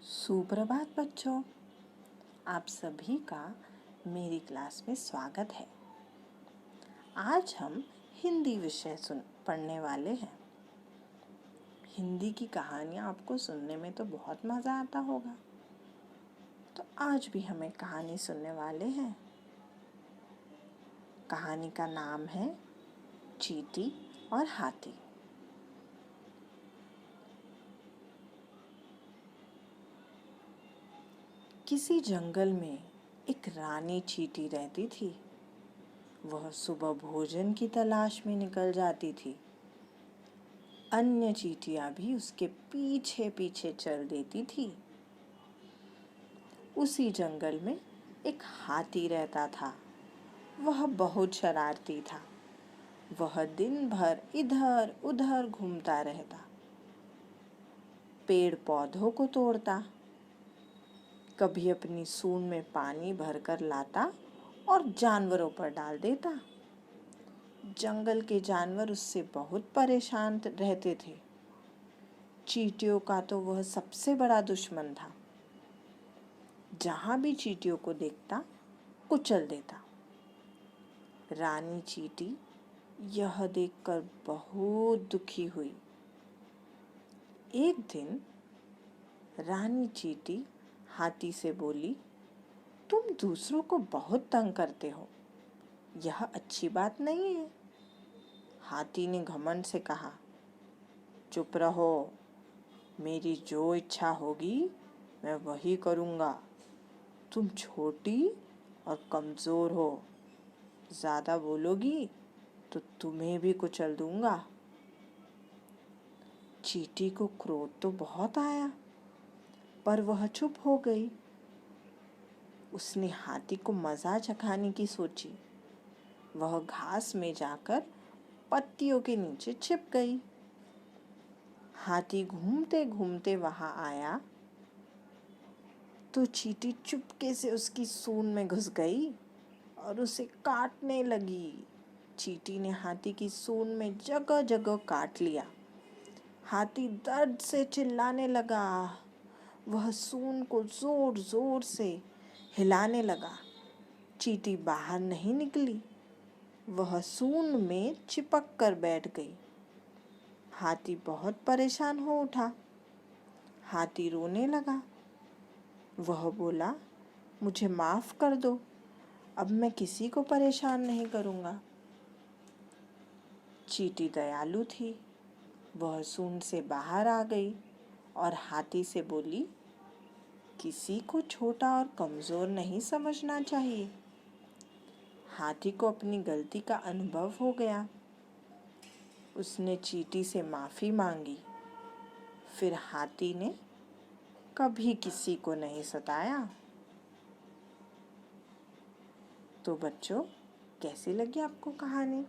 सुप्रभात बच्चों, आप सभी का मेरी क्लास में स्वागत है। आज हम हिंदी विषय पढ़ने वाले हैं। हिंदी की कहानियाँ आपको सुनने में तो बहुत मज़ा आता होगा, तो आज भी हम एक कहानी सुनने वाले हैं। कहानी का नाम है चींटी और हाथी। किसी जंगल में एक रानी चींटी रहती थी। वह सुबह भोजन की तलाश में निकल जाती थी। अन्य चींटियां भी उसके पीछे पीछे चल देती थी। उसी जंगल में एक हाथी रहता था। वह बहुत शरारती था। वह दिन भर इधर उधर घूमता रहता, पेड़ पौधों को तोड़ता, कभी अपनी सूंड में पानी भरकर लाता और जानवरों पर डाल देता। जंगल के जानवर उससे बहुत परेशान रहते थे। चींटियों का तो वह सबसे बड़ा दुश्मन था। जहां भी चींटियों को देखता कुचल देता। रानी चींटी यह देखकर बहुत दुखी हुई। एक दिन रानी चींटी हाथी से बोली, तुम दूसरों को बहुत तंग करते हो, यह अच्छी बात नहीं है। हाथी ने घमंड से कहा, चुप रहो, मेरी जो इच्छा होगी मैं वही करूँगा। तुम छोटी और कमज़ोर हो, ज़्यादा बोलोगी तो तुम्हें भी कुचल दूँगा। चींटी को क्रोध तो बहुत आया, पर वह चुप हो गई। उसने हाथी को मज़ा चखाने की सोची। वह घास में जाकर पत्तियों के नीचे छिप गई। हाथी घूमते घूमते वहां आया तो चींटी चुपके से उसकी सूंड में घुस गई और उसे काटने लगी। चींटी ने हाथी की सूंड में जगह जगह काट लिया। हाथी दर्द से चिल्लाने लगा। वह सूंड को जोर जोर से हिलाने लगा। चींटी बाहर नहीं निकली। वह सूंड में चिपक कर बैठ गई। हाथी बहुत परेशान हो उठा। हाथी रोने लगा। वह बोला, मुझे माफ कर दो, अब मैं किसी को परेशान नहीं करूँगा। चींटी दयालु थी। वह सूंड से बाहर आ गई और हाथी से बोली, किसी को छोटा और कमज़ोर नहीं समझना चाहिए। हाथी को अपनी गलती का अनुभव हो गया। उसने चींटी से माफ़ी मांगी। फिर हाथी ने कभी किसी को नहीं सताया। तो बच्चों, कैसी लगी आपको कहानी?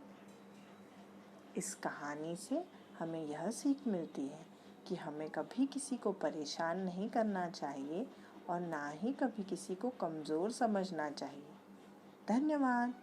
इस कहानी से हमें यह सीख मिलती है कि हमें कभी किसी को परेशान नहीं करना चाहिए और ना ही कभी किसी को कमज़ोर समझना चाहिए। धन्यवाद।